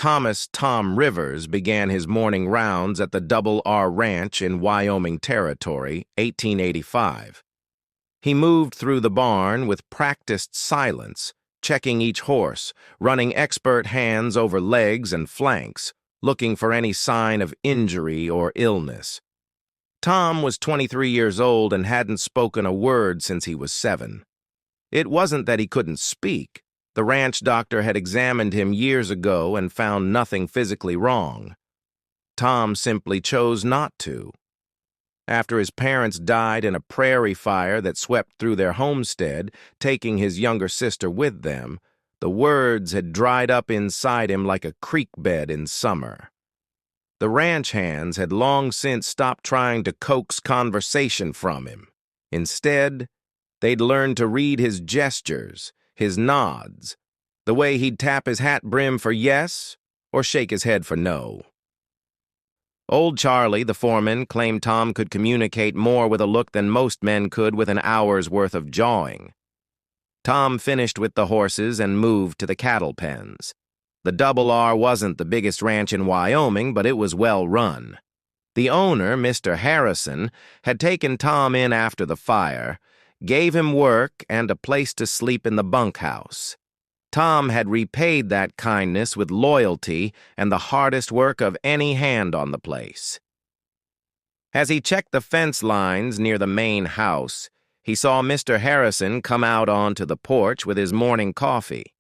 Thomas "Tom" Rivers began his morning rounds at the Double R Ranch in Wyoming Territory, 1885. He moved through the barn with practiced silence, checking each horse, running expert hands over legs and flanks, looking for any sign of injury or illness. Tom was 23 years old and hadn't spoken a word since he was 7. It wasn't that he couldn't speak. The ranch doctor had examined him years ago and found nothing physically wrong. Tom simply chose not to. After his parents died in a prairie fire that swept through their homestead, taking his younger sister with them, the words had dried up inside him like a creek bed in summer. The ranch hands had long since stopped trying to coax conversation from him. Instead, they'd learned to read his gestures, his nods, the way he'd tap his hat brim for yes or shake his head for no. Old Charlie, the foreman, claimed Tom could communicate more with a look than most men could with an hour's worth of jawing. Tom finished with the horses and moved to the cattle pens. The Double R wasn't the biggest ranch in Wyoming, but it was well run. The owner, Mr. Harrison, had taken Tom in after the fire, gave him work and a place to sleep in the bunkhouse. Tom had repaid that kindness with loyalty and the hardest work of any hand on the place. As he checked the fence lines near the main house, he saw Mr. Harrison come out onto the porch with his morning coffee.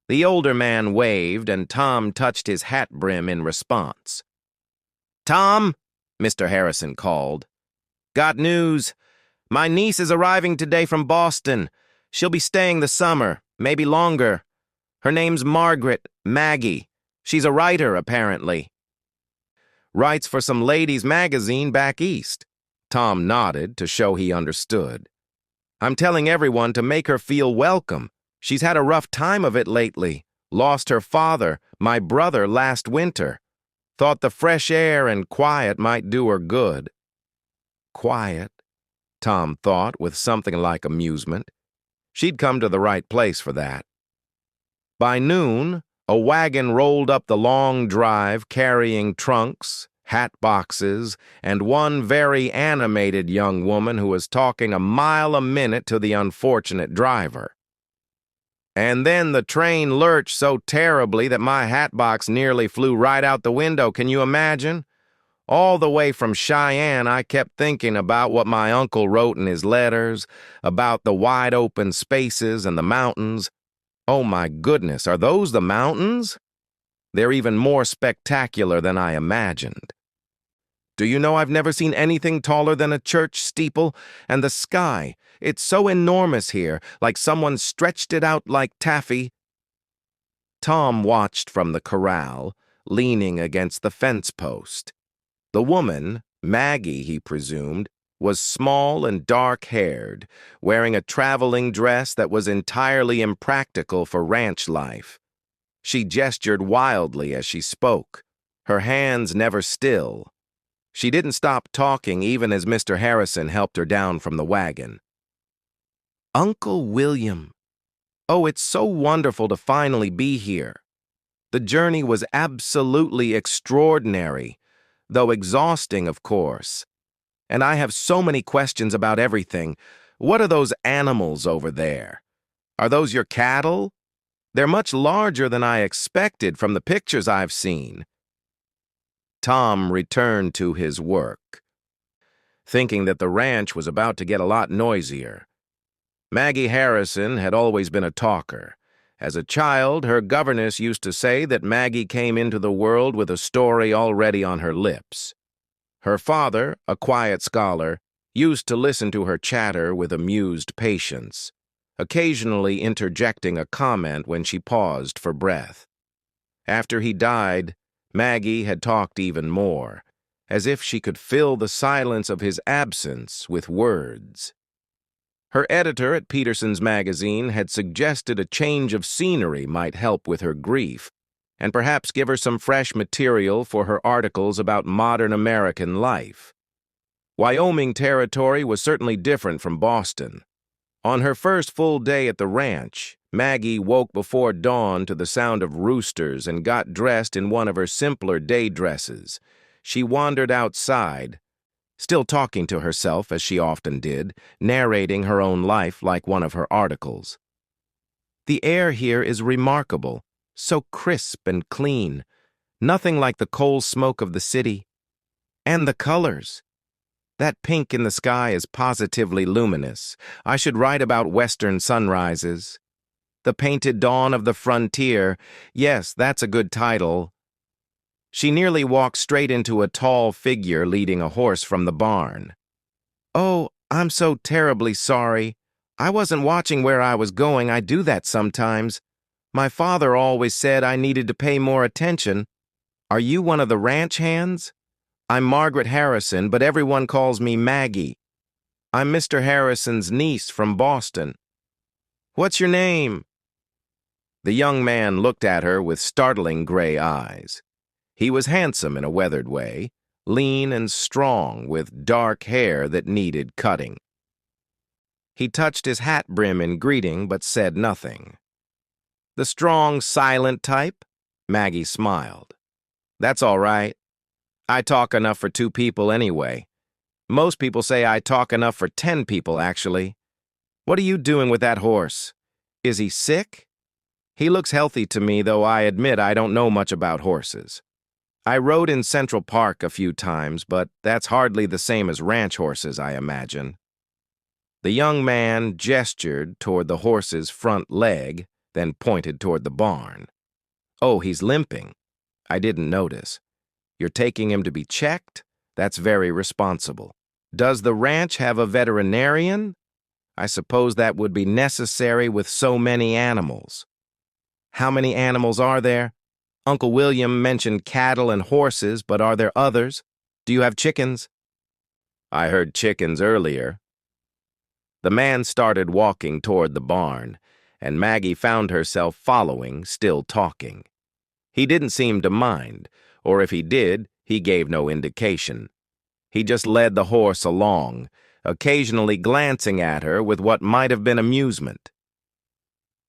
The older man waved, and Tom touched his hat brim in response. "Tom," Mr. Harrison called. "Got news. My niece is arriving today from Boston. She'll be staying the summer, maybe longer. Her name's Maggie. She's a writer, apparently." "Writes for some ladies' magazine back east." Tom nodded to show he understood. "I'm telling everyone to make her feel welcome. She's had a rough time of it lately. Lost her father, my brother, last winter. Thought the fresh air and quiet might do her good." Quiet, Tom thought with something like amusement. She'd come to the right place for that. By noon, a wagon rolled up the long drive carrying trunks, hat boxes, and one very animated young woman who was talking a mile a minute to the unfortunate driver. "And then the train lurched so terribly that my hat box nearly flew right out the window, can you imagine? All the way from Cheyenne, I kept thinking about what my uncle wrote in his letters, about the wide-open spaces and the mountains. Oh my goodness, are those the mountains? They're even more spectacular than I imagined. Do you know I've never seen anything taller than a church steeple? And the sky, it's so enormous here, like someone stretched it out like taffy." Tom watched from the corral, leaning against the fence post. The woman, Maggie, he presumed, was small and dark-haired, wearing a traveling dress that was entirely impractical for ranch life. She gestured wildly as she spoke, her hands never still. She didn't stop talking even as Mr. Harrison helped her down from the wagon. "Uncle William. Oh, it's so wonderful to finally be here. The journey was absolutely extraordinary, though exhausting, of course. And I have so many questions about everything. What are those animals over there? Are those your cattle? They're much larger than I expected from the pictures I've seen." Tom returned to his work, thinking that the ranch was about to get a lot noisier. Maggie Harrison had always been a talker. As a child, her governess used to say that Maggie came into the world with a story already on her lips. Her father, a quiet scholar, used to listen to her chatter with amused patience, occasionally interjecting a comment when she paused for breath. After he died, Maggie had talked even more, as if she could fill the silence of his absence with words. Her editor at Peterson's magazine had suggested a change of scenery might help with her grief, and perhaps give her some fresh material for her articles about modern American life. Wyoming Territory was certainly different from Boston. On her first full day at the ranch, Maggie woke before dawn to the sound of roosters and got dressed in one of her simpler day dresses. She wandered outside, still talking to herself as she often did, narrating her own life like one of her articles. The air here is remarkable, so crisp and clean, nothing like the coal smoke of the city. And the colors. That pink in the sky is positively luminous. I should write about western sunrises. The Painted Dawn of the Frontier. Yes, that's a good title. She nearly walked straight into a tall figure leading a horse from the barn. Oh, I'm so terribly sorry. I wasn't watching where I was going. I do that sometimes. My father always said I needed to pay more attention. Are you one of the ranch hands? I'm Margaret Harrison, but everyone calls me Maggie. I'm Mr. Harrison's niece from Boston. What's your name? The young man looked at her with startling gray eyes. He was handsome in a weathered way, lean and strong, with dark hair that needed cutting. He touched his hat brim in greeting, but said nothing. The strong, silent type? Maggie smiled. That's all right. I talk enough for 2 people anyway. Most people say I talk enough for 10 people, actually. What are you doing with that horse? Is he sick? He looks healthy to me, though I admit I don't know much about horses. I rode in Central Park a few times, but that's hardly the same as ranch horses, I imagine. The young man gestured toward the horse's front leg, then pointed toward the barn. Oh, he's limping. I didn't notice. You're taking him to be checked? That's very responsible. Does the ranch have a veterinarian? I suppose that would be necessary with so many animals. How many animals are there? Uncle William mentioned cattle and horses, but are there others? Do you have chickens? I heard chickens earlier. The man started walking toward the barn, and Maggie found herself following, still talking. He didn't seem to mind, or if he did, he gave no indication. He just led the horse along, occasionally glancing at her with what might have been amusement.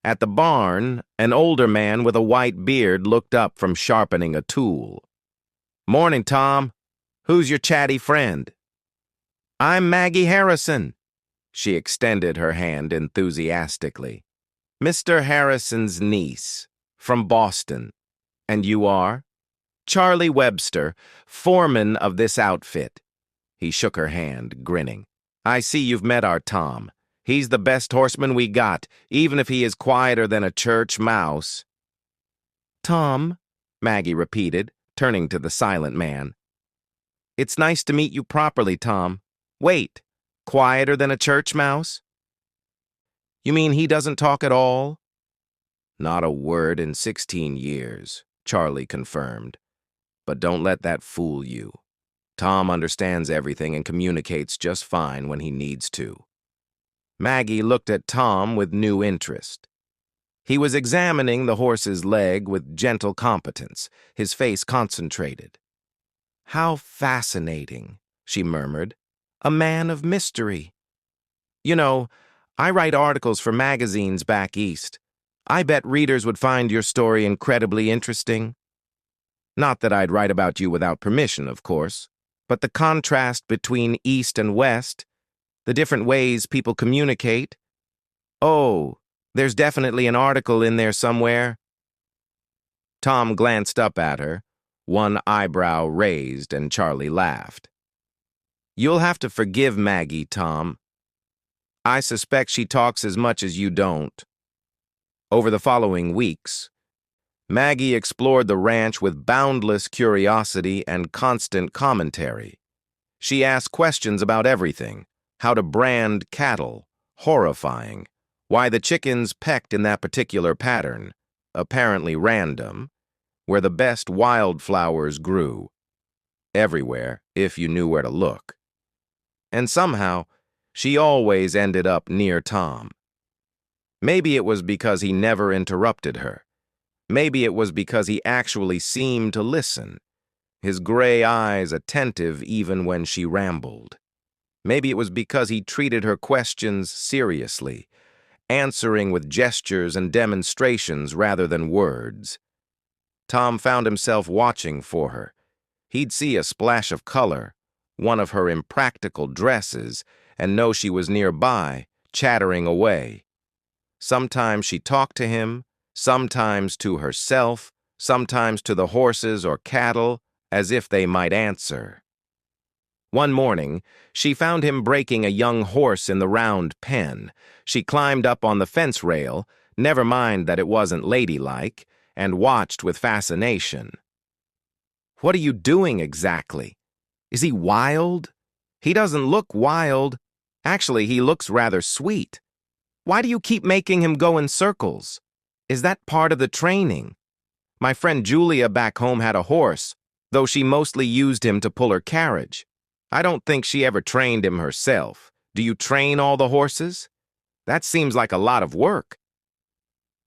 At the barn, an older man with a white beard looked up from sharpening a tool. Morning, Tom. Who's your chatty friend? I'm Maggie Harrison. She extended her hand enthusiastically. Mr. Harrison's niece, from Boston. And you are? Charlie Webster, foreman of this outfit. He shook her hand, grinning. I see you've met our Tom. He's the best horseman we got, even if he is quieter than a church mouse. Tom, Maggie repeated, turning to the silent man. It's nice to meet you properly, Tom. Wait, quieter than a church mouse? You mean he doesn't talk at all? Not a word in 16 years, Charlie confirmed. But don't let that fool you. Tom understands everything and communicates just fine when he needs to. Maggie looked at Tom with new interest. He was examining the horse's leg with gentle competence, his face concentrated. How fascinating, she murmured. A man of mystery. You know, I write articles for magazines back east. I bet readers would find your story incredibly interesting. Not that I'd write about you without permission, of course, but the contrast between East and West, the different ways people communicate. Oh, there's definitely an article in there somewhere. Tom glanced up at her, one eyebrow raised, and Charlie laughed. You'll have to forgive Maggie, Tom. I suspect she talks as much as you don't. Over the following weeks, Maggie explored the ranch with boundless curiosity and constant commentary. She asked questions about everything: how to brand cattle, horrifying, why the chickens pecked in that particular pattern, apparently random, where the best wildflowers grew, everywhere if you knew where to look. And somehow, she always ended up near Tom. Maybe it was because he never interrupted her. Maybe it was because he actually seemed to listen, his gray eyes attentive even when she rambled. Maybe it was because he treated her questions seriously, answering with gestures and demonstrations rather than words. Tom found himself watching for her. He'd see a splash of color, one of her impractical dresses, and know she was nearby, chattering away. Sometimes she talked to him, sometimes to herself, sometimes to the horses or cattle, as if they might answer. One morning, she found him breaking a young horse in the round pen. She climbed up on the fence rail, never mind that it wasn't ladylike, and watched with fascination. "What are you doing exactly? Is he wild?" "He doesn't look wild. Actually, he looks rather sweet. Why do you keep making him go in circles? Is that part of the training? My friend Julia back home had a horse, though she mostly used him to pull her carriage. I don't think she ever trained him herself. Do you train all the horses? That seems like a lot of work."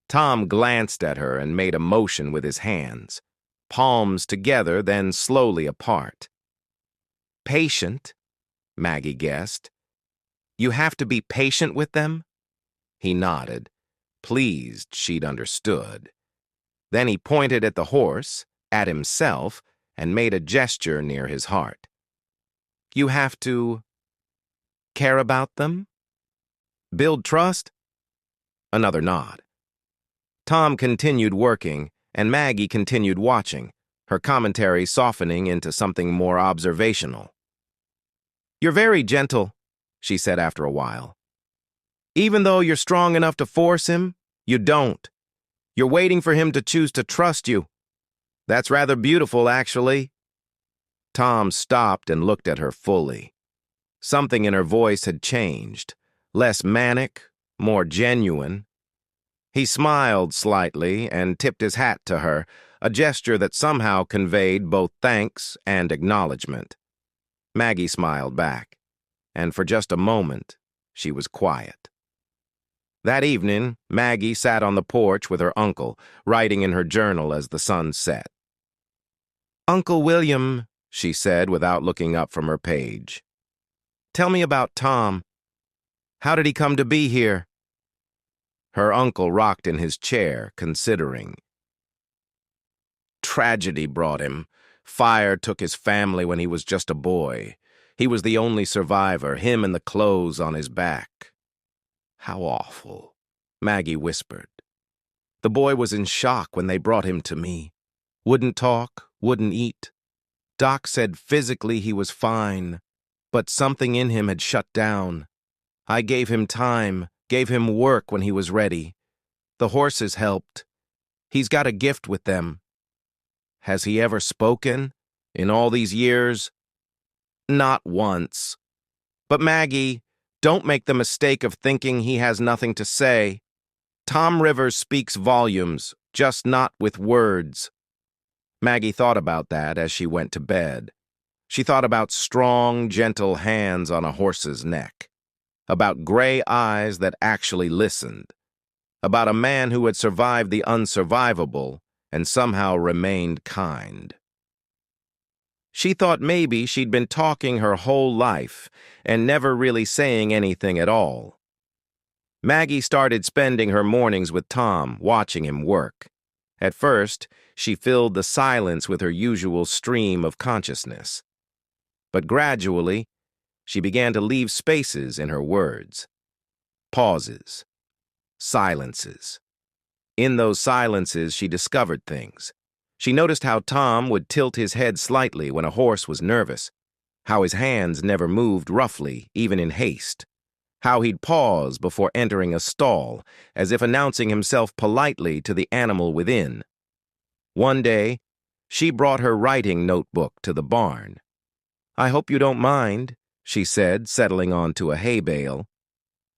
Tom glanced at her and made a motion with his hands, palms together, then slowly apart. "Patient," Maggie guessed. "You have to be patient with them?" He nodded, pleased she'd understood. Then he pointed at the horse, at himself, and made a gesture near his heart. "You have to care about them? Build trust?" Another nod. Tom continued working, and Maggie continued watching, her commentary softening into something more observational. "You're very gentle," she said after a while. "Even though you're strong enough to force him, you don't. You're waiting for him to choose to trust you. That's rather beautiful, actually." Tom stopped and looked at her fully. Something in her voice had changed, less manic, more genuine. He smiled slightly and tipped his hat to her, a gesture that somehow conveyed both thanks and acknowledgement. Maggie smiled back, and for just a moment, she was quiet. That evening, Maggie sat on the porch with her uncle, writing in her journal as the sun set. "Uncle William," she said without looking up from her page, "tell me about Tom. How did he come to be here?" Her uncle rocked in his chair, considering. "Tragedy brought him. Fire took his family when he was just a boy. He was the only survivor, him and the clothes on his back." "How awful," Maggie whispered. "The boy was in shock when they brought him to me. Wouldn't talk, wouldn't eat. Doc said physically he was fine, but something in him had shut down. I gave him time, gave him work when he was ready. The horses helped. He's got a gift with them." "Has he ever spoken? In all these years?" "Not once. But Maggie, don't make the mistake of thinking he has nothing to say. Tom Rivers speaks volumes, just not with words." Maggie thought about that as she went to bed. She thought about strong, gentle hands on a horse's neck, about gray eyes that actually listened, about a man who had survived the unsurvivable and somehow remained kind. She thought maybe she'd been talking her whole life and never really saying anything at all. Maggie started spending her mornings with Tom, watching him work. At first, she filled the silence with her usual stream of consciousness. But gradually, she began to leave spaces in her words. Pauses. Silences. In those silences, she discovered things. She noticed how Tom would tilt his head slightly when a horse was nervous, how his hands never moved roughly, even in haste, how he'd pause before entering a stall, as if announcing himself politely to the animal within. One day, she brought her writing notebook to the barn. "I hope you don't mind," she said, settling onto a hay bale.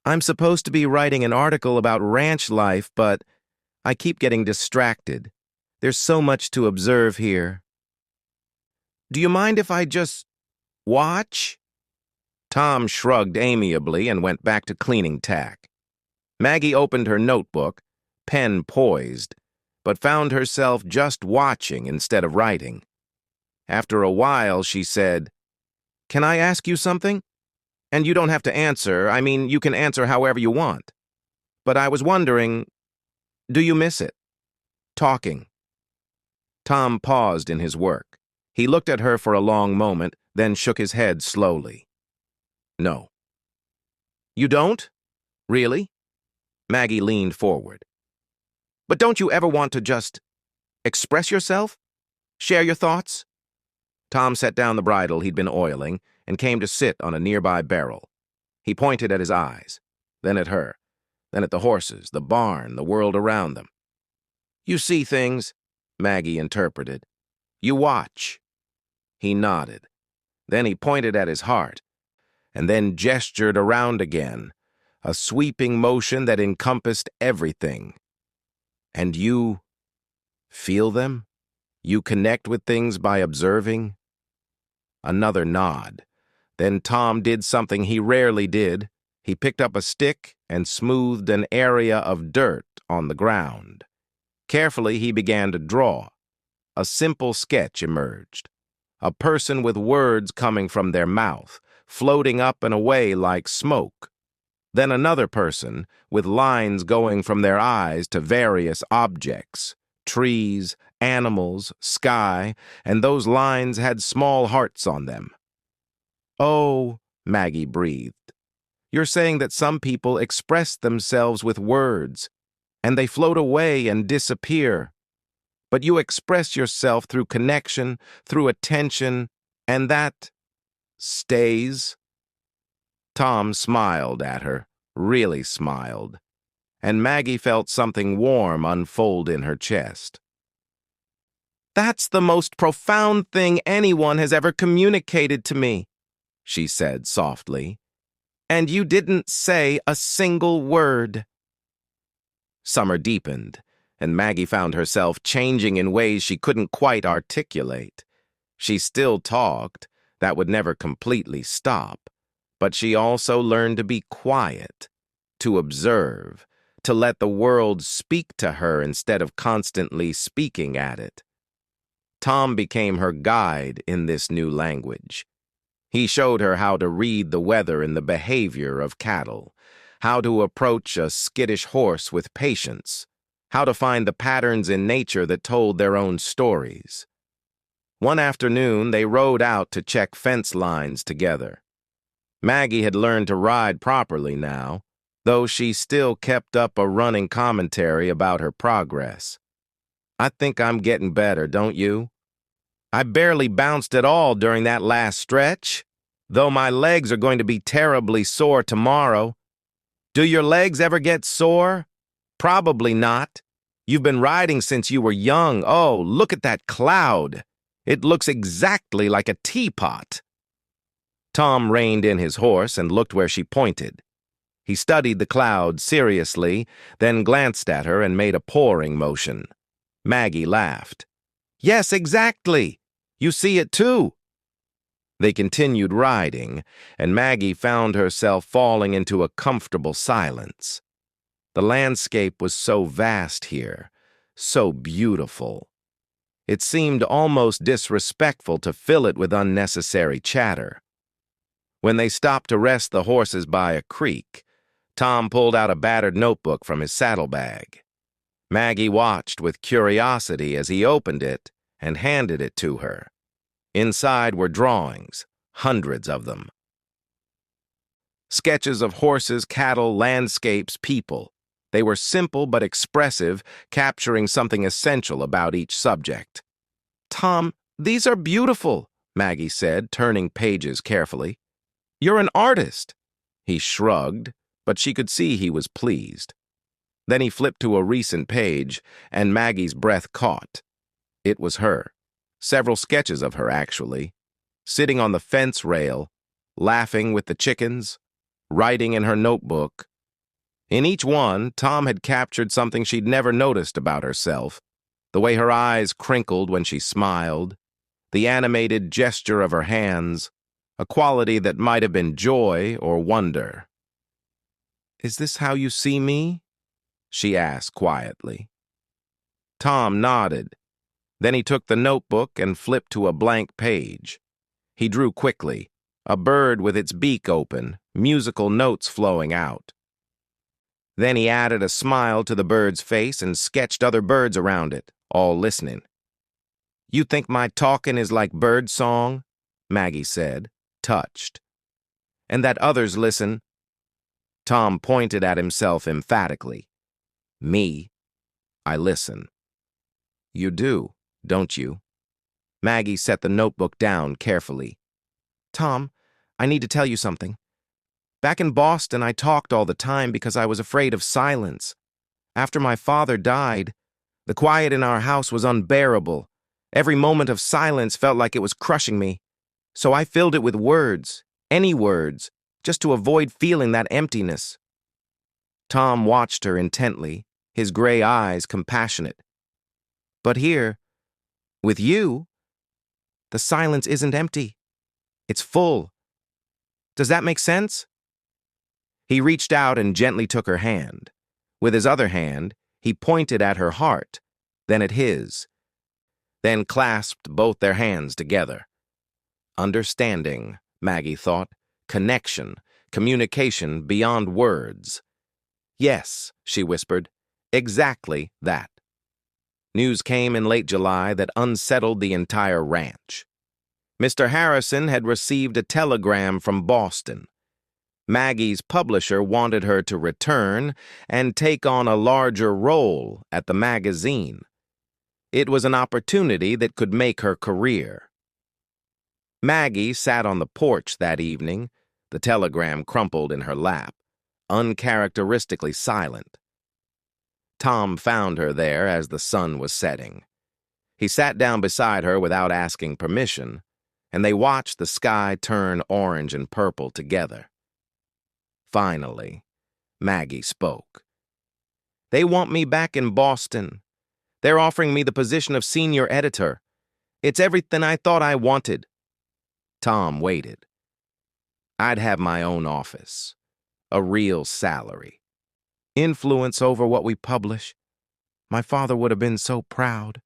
"I'm supposed to be writing an article about ranch life, but I keep getting distracted. There's so much to observe here. Do you mind if I just watch?" Tom shrugged amiably and went back to cleaning tack. Maggie opened her notebook, pen poised, but found herself just watching instead of writing. After a while, she said, "Can I ask you something? And you don't have to answer. I mean, you can answer however you want." but I was wondering, do you miss it? Talking. Tom paused in his work. He looked at her for a long moment, then shook his head slowly. No. You don't? Really? Maggie leaned forward. But don't you ever want to just express yourself? Share your thoughts? Tom set down the bridle he'd been oiling and came to sit on a nearby barrel. He pointed at his eyes, then at her, then at the horses, the barn, the world around them. You see things, Maggie interpreted. You watch. He nodded. Then he pointed at his heart, and then gestured around again, a sweeping motion that encompassed everything. And you feel them? You connect with things by observing? Another nod. Then Tom did something he rarely did. He picked up a stick and smoothed an area of dirt on the ground. Carefully, he began to draw. A simple sketch emerged. A person with words coming from their mouth, floating up and away like smoke. Then another person with lines going from their eyes to various objects, trees, animals, sky, and those lines had small hearts on them. Oh, Maggie breathed. You're saying that some people express themselves with words, and they float away and disappear. But you express yourself through connection, through attention, and that stays. Tom smiled at her, really smiled, and Maggie felt something warm unfold in her chest. That's the most profound thing anyone has ever communicated to me, she said softly. And you didn't say a single word. Summer deepened, and Maggie found herself changing in ways she couldn't quite articulate. She still talked, that would never completely stop, but she also learned to be quiet, to observe, to let the world speak to her instead of constantly speaking at it. Tom became her guide in this new language. He showed her how to read the weather and the behavior of cattle, how to approach a skittish horse with patience, how to find the patterns in nature that told their own stories. One afternoon, they rode out to check fence lines together. Maggie had learned to ride properly now, though she still kept up a running commentary about her progress. I think I'm getting better, don't you? I barely bounced at all during that last stretch, though my legs are going to be terribly sore tomorrow. Do your legs ever get sore? Probably not. You've been riding since you were young. Oh, look at that cloud. It looks exactly like a teapot. Tom reined in his horse and looked where she pointed. He studied the cloud seriously, then glanced at her and made a pouring motion. Maggie laughed. Yes, exactly. You see it too. They continued riding, and Maggie found herself falling into a comfortable silence. The landscape was so vast here, so beautiful. It seemed almost disrespectful to fill it with unnecessary chatter. When they stopped to rest the horses by a creek, Tom pulled out a battered notebook from his saddlebag. Maggie watched with curiosity as he opened it and handed it to her. Inside were drawings, hundreds of them. Sketches of horses, cattle, landscapes, people. They were simple but expressive, capturing something essential about each subject. Tom, these are beautiful, Maggie said, turning pages carefully. You're an artist. He shrugged, but she could see he was pleased. Then he flipped to a recent page, and Maggie's breath caught. It was her. Several sketches of her, actually. Sitting on the fence rail, laughing with the chickens, writing in her notebook. In each one, Tom had captured something she'd never noticed about herself. The way her eyes crinkled when she smiled, the animated gesture of her hands, a quality that might have been joy or wonder. Is this how you see me? She asked quietly. Tom nodded. Then he took the notebook and flipped to a blank page. He drew quickly, a bird with its beak open, musical notes flowing out. Then he added a smile to the bird's face and sketched other birds around it, all listening. "You think my talking is like bird song?" Maggie said, touched. "And that others listen?" Tom pointed at himself emphatically. "Me, I listen." "You do, don't you?" Maggie set the notebook down carefully. "Tom, I need to tell you something. Back in Boston, I talked all the time because I was afraid of silence. After my father died, the quiet in our house was unbearable. Every moment of silence felt like it was crushing me. So I filled it with words, any words, just to avoid feeling that emptiness." Tom watched her intently, his gray eyes compassionate. "But here, with you, the silence isn't empty. It's full. Does that make sense?" He reached out and gently took her hand. With his other hand, he pointed at her heart, then at his, then clasped both their hands together. Understanding, Maggie thought, connection, communication beyond words. "Yes," she whispered, "exactly that." News came in late July that unsettled the entire ranch. Mr. Harrison had received a telegram from Boston. Maggie's publisher wanted her to return and take on a larger role at the magazine. It was an opportunity that could make her career. Maggie sat on the porch that evening, the telegram crumpled in her lap, uncharacteristically silent. Tom found her there as the sun was setting. He sat down beside her without asking permission, and they watched the sky turn orange and purple together. Finally, Maggie spoke. "They want me back in Boston. They're offering me the position of senior editor. It's everything I thought I wanted." Tom waited. "I'd have my own office, a real salary, influence over what we publish. My father would have been so proud."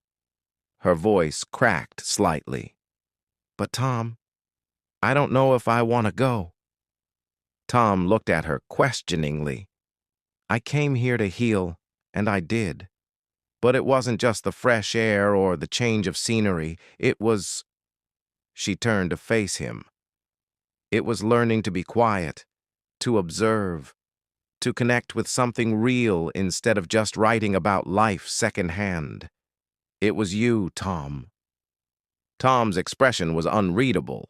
Her voice cracked slightly. "But Tom, I don't know if I want to go." Tom looked at her questioningly. "I came here to heal, and I did. But it wasn't just the fresh air or the change of scenery. It was—" She turned to face him. "It was learning to be quiet, to observe, to connect with something real instead of just writing about life secondhand. It was you, Tom." Tom's expression was unreadable.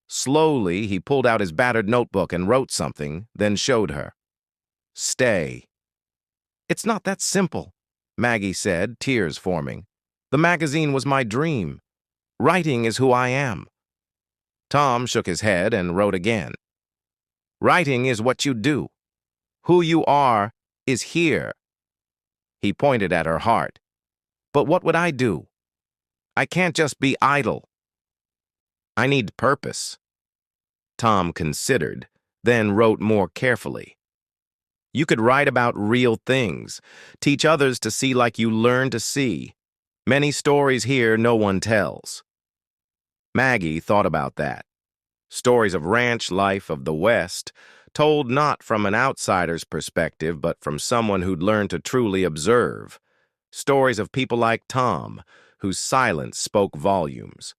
Slowly, he pulled out his battered notebook and wrote something, then showed her. "Stay." "It's not that simple," Maggie said, tears forming. "The magazine was my dream. Writing is who I am." Tom shook his head and wrote again. "Writing is what you do. Who you are is here." He pointed at her heart. "But what would I do? I can't just be idle. I need purpose." Tom considered, then wrote more carefully. "You could write about real things, teach others to see like you learn to see. Many stories here no one tells." Maggie thought about that. Stories of ranch life of the West, told not from an outsider's perspective, but from someone who'd learned to truly observe. Stories of people like Tom, whose silence spoke volumes.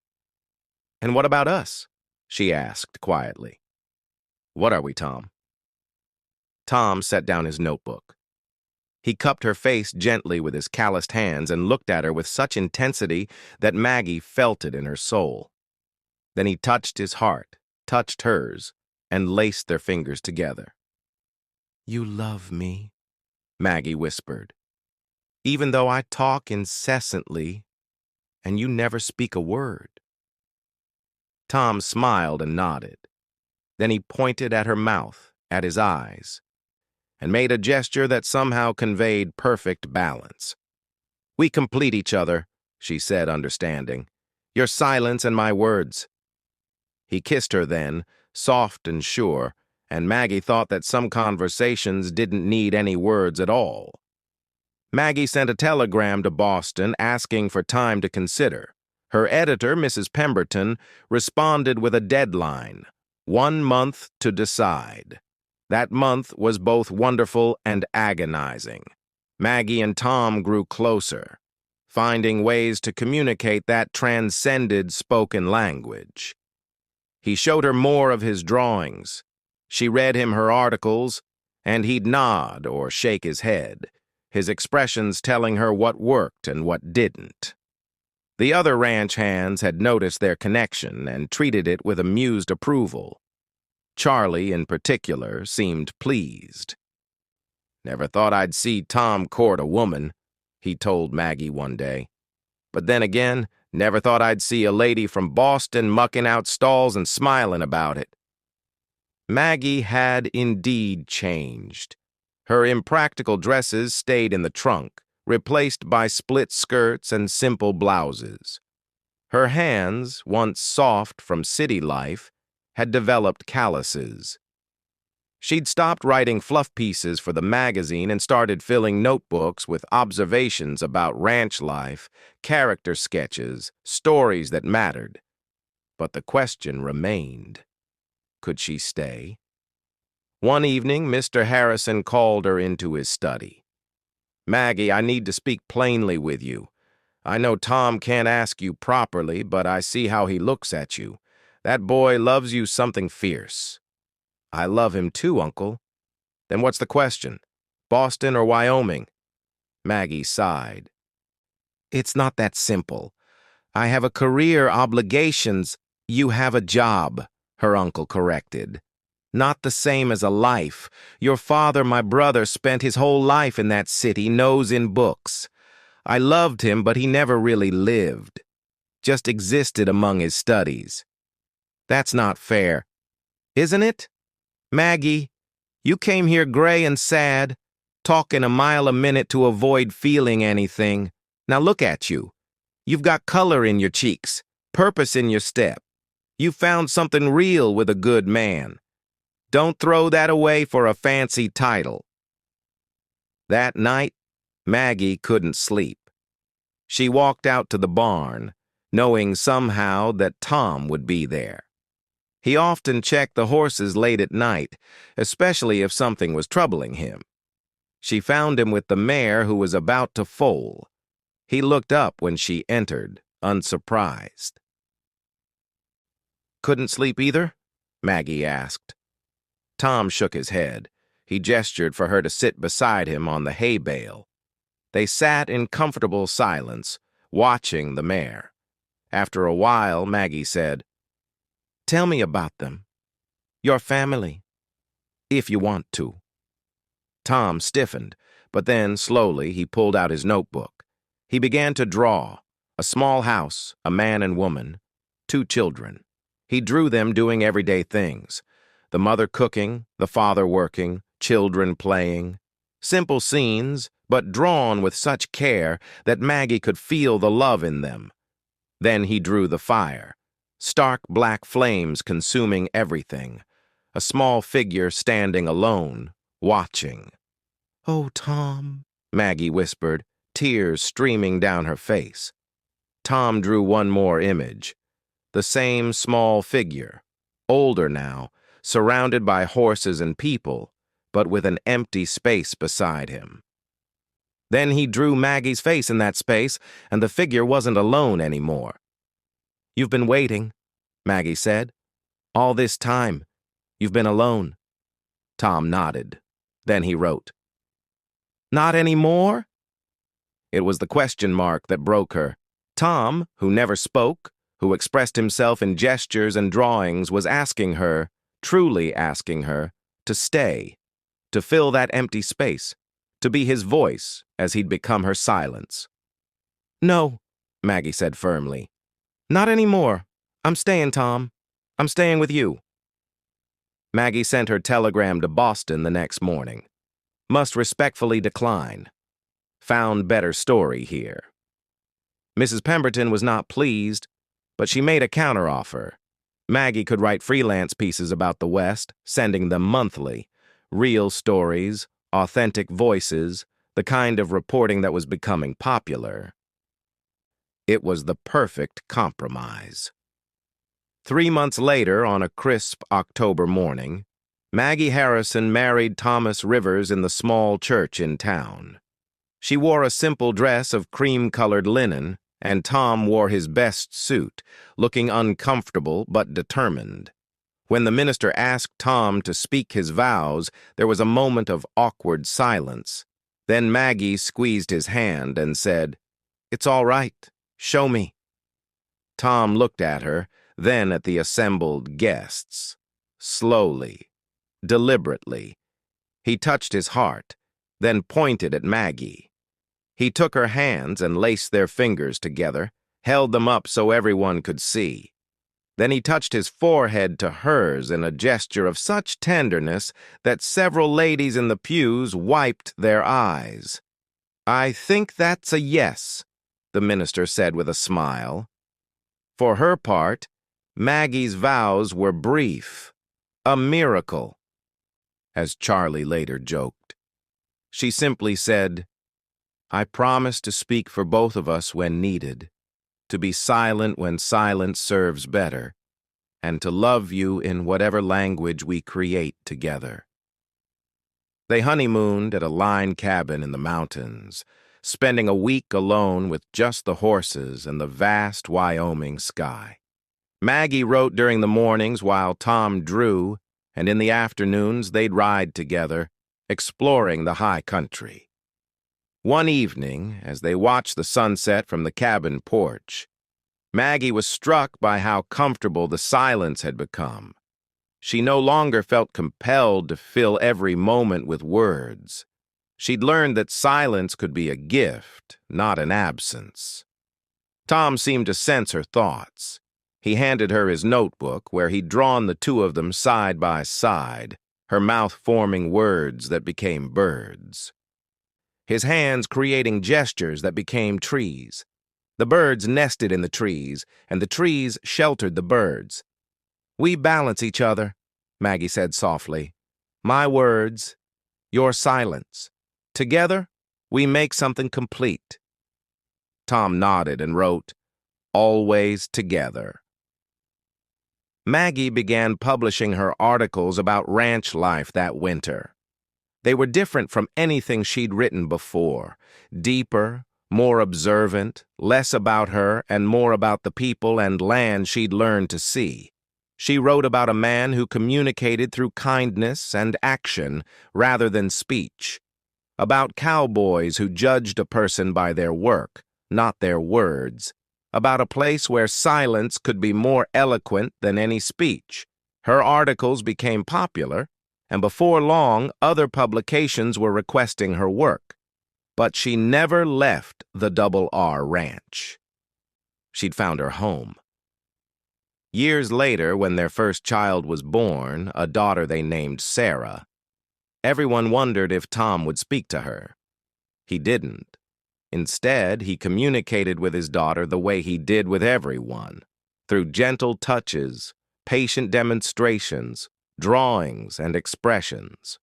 "And what about us?" she asked quietly. "What are we, Tom?" Tom set down his notebook. He cupped her face gently with his calloused hands and looked at her with such intensity that Maggie felt it in her soul. Then he touched his heart, touched hers, and laced their fingers together. "You love me," Maggie whispered, "even though I talk incessantly and you never speak a word." Tom smiled and nodded. Then he pointed at her mouth, at his eyes, and made a gesture that somehow conveyed perfect balance. "We complete each other," she said, understanding. "Your silence and my words." He kissed her then, soft and sure, and Maggie thought that some conversations didn't need any words at all. Maggie sent a telegram to Boston asking for time to consider. Her editor, Mrs. Pemberton, responded with a deadline, 1 month to decide. That month was both wonderful and agonizing. Maggie and Tom grew closer, finding ways to communicate that transcended spoken language. He showed her more of his drawings. She read him her articles, and he'd nod or shake his head, his expressions telling her what worked and what didn't. The other ranch hands had noticed their connection and treated it with amused approval. Charlie, in particular, seemed pleased. "Never thought I'd see Tom court a woman," he told Maggie one day. "But then again, never thought I'd see a lady from Boston mucking out stalls and smiling about it." Maggie had indeed changed. Her impractical dresses stayed in the trunk, replaced by split skirts and simple blouses. Her hands, once soft from city life, had developed calluses. She'd stopped writing fluff pieces for the magazine and started filling notebooks with observations about ranch life, character sketches, stories that mattered. But the question remained. Could she stay? One evening, Mr. Harrison called her into his study. "Maggie, I need to speak plainly with you. I know Tom can't ask you properly, but I see how he looks at you. That boy loves you something fierce." "I love him too, Uncle." "Then what's the question? Boston or Wyoming?" Maggie sighed. "It's not that simple. I have a career, obligations." "You have a job," her uncle corrected. "Not the same as a life. Your father, my brother, spent his whole life in that city, nose in books. I loved him, but he never really lived. Just existed among his studies. That's not fair. Isn't it? Maggie, you came here gray and sad, talking a mile a minute to avoid feeling anything. Now look at you. You've got color in your cheeks, purpose in your step. You found something real with a good man. Don't throw that away for a fancy title." That night, Maggie couldn't sleep. She walked out to the barn, knowing somehow that Tom would be there. He often checked the horses late at night, especially if something was troubling him. She found him with the mare who was about to foal. He looked up when she entered, unsurprised. "Couldn't sleep either?" Maggie asked. Tom shook his head. He gestured for her to sit beside him on the hay bale. They sat in comfortable silence, watching the mare. After a while, Maggie said, "Tell me about them. Your family, if you want to." Tom stiffened, but then, slowly, he pulled out his notebook. He began to draw. A small house, a man and woman, 2 children. He drew them doing everyday things. The mother cooking, the father working, children playing. Simple scenes, but drawn with such care that Maggie could feel the love in them. Then he drew the fire. Stark black flames consuming everything. A small figure standing alone, watching. "Oh, Tom," Maggie whispered, tears streaming down her face. Tom drew one more image. The same small figure, older now, surrounded by horses and people, but with an empty space beside him. Then he drew Maggie's face in that space, and the figure wasn't alone anymore. "You've been waiting," Maggie said. "All this time, you've been alone." Tom nodded. Then he wrote. "Not anymore?" It was the question mark that broke her. Tom, who never spoke, who expressed himself in gestures and drawings, was asking her, truly asking her, to stay, to fill that empty space, to be his voice as he'd become her silence. "No," Maggie said firmly. "Not anymore. I'm staying, Tom. I'm staying with you." Maggie sent her telegram to Boston the next morning. "Must respectfully decline. Found better story here." Mrs. Pemberton was not pleased, but she made a counteroffer. Maggie could write freelance pieces about the West, sending them monthly. Real stories, authentic voices, the kind of reporting that was becoming popular. It was the perfect compromise. 3 months later, on a crisp October morning, Maggie Harrison married Thomas Rivers in the small church in town. She wore a simple dress of cream-colored linen, and Tom wore his best suit, looking uncomfortable but determined. When the minister asked Tom to speak his vows, there was a moment of awkward silence. Then Maggie squeezed his hand and said, "It's all right. Show me." Tom looked at her, then at the assembled guests. Slowly, deliberately, he touched his heart, then pointed at Maggie. He took her hands and laced their fingers together, held them up so everyone could see. Then he touched his forehead to hers in a gesture of such tenderness that several ladies in the pews wiped their eyes. "I think that's a yes," the minister said with a smile. For her part, Maggie's vows were brief, a miracle, as Charlie later joked. She simply said, "I promise to speak for both of us when needed, to be silent when silence serves better, and to love you in whatever language we create together." They honeymooned at a line cabin in the mountains, spending a week alone with just the horses and the vast Wyoming sky. Maggie wrote during the mornings while Tom drew, and in the afternoons they'd ride together, exploring the high country. One evening, as they watched the sunset from the cabin porch, Maggie was struck by how comfortable the silence had become. She no longer felt compelled to fill every moment with words. She'd learned that silence could be a gift, not an absence. Tom seemed to sense her thoughts. He handed her his notebook, where he'd drawn the two of them side by side, her mouth forming words that became birds. His hands creating gestures that became trees. The birds nested in the trees, and the trees sheltered the birds. "We balance each other," Maggie said softly. "My words, your silence. Together, we make something complete." Tom nodded and wrote, "Always together." Maggie began publishing her articles about ranch life that winter. They were different from anything she'd written before, deeper, more observant, less about her and more about the people and land she'd learned to see. She wrote about a man who communicated through kindness and action rather than speech, about cowboys who judged a person by their work, not their words, about a place where silence could be more eloquent than any speech. Her articles became popular, and before long, other publications were requesting her work. But she never left the Double R Ranch. She'd found her home. Years later, when their first child was born, a daughter they named Sarah, everyone wondered if Tom would speak to her. He didn't. Instead, he communicated with his daughter the way he did with everyone, through gentle touches, patient demonstrations, drawings, and expressions.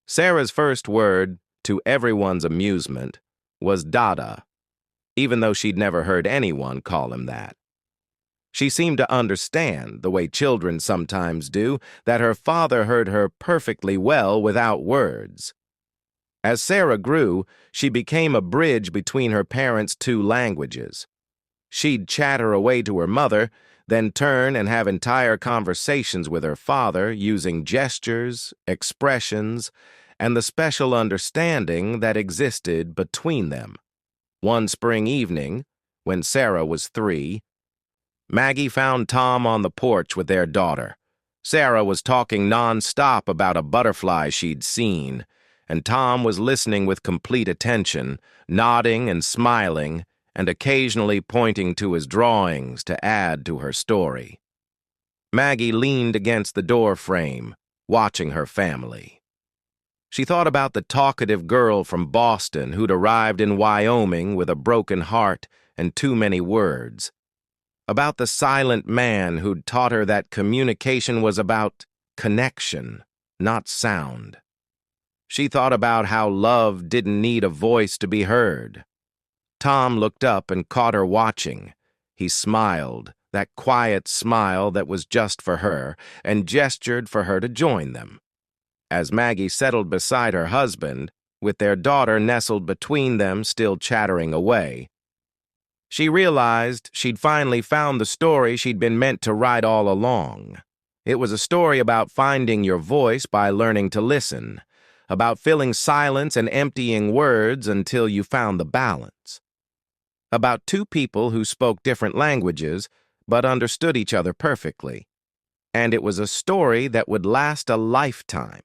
Sarah's first word, to everyone's amusement, was Dada, even though she'd never heard anyone call him that. She seemed to understand, the way children sometimes do, that her father heard her perfectly well without words. As Sarah grew, she became a bridge between her parents' two languages. She'd chatter away to her mother, then turn and have entire conversations with her father using gestures, expressions, and the special understanding that existed between them. One spring evening, when Sarah was 3, Maggie found Tom on the porch with their daughter. Sarah was talking non-stop about a butterfly she'd seen, and Tom was listening with complete attention, nodding and smiling, and occasionally pointing to his drawings to add to her story. Maggie leaned against the door frame, watching her family. She thought about the talkative girl from Boston who'd arrived in Wyoming with a broken heart and too many words. About the silent man who'd taught her that communication was about connection, not sound. She thought about how love didn't need a voice to be heard. Tom looked up and caught her watching. He smiled, that quiet smile that was just for her, and gestured for her to join them. As Maggie settled beside her husband, with their daughter nestled between them still chattering away, she realized she'd finally found the story she'd been meant to write all along. It was a story about finding your voice by learning to listen, about filling silence and emptying words until you found the balance, about two people who spoke different languages but understood each other perfectly. And it was a story that would last a lifetime.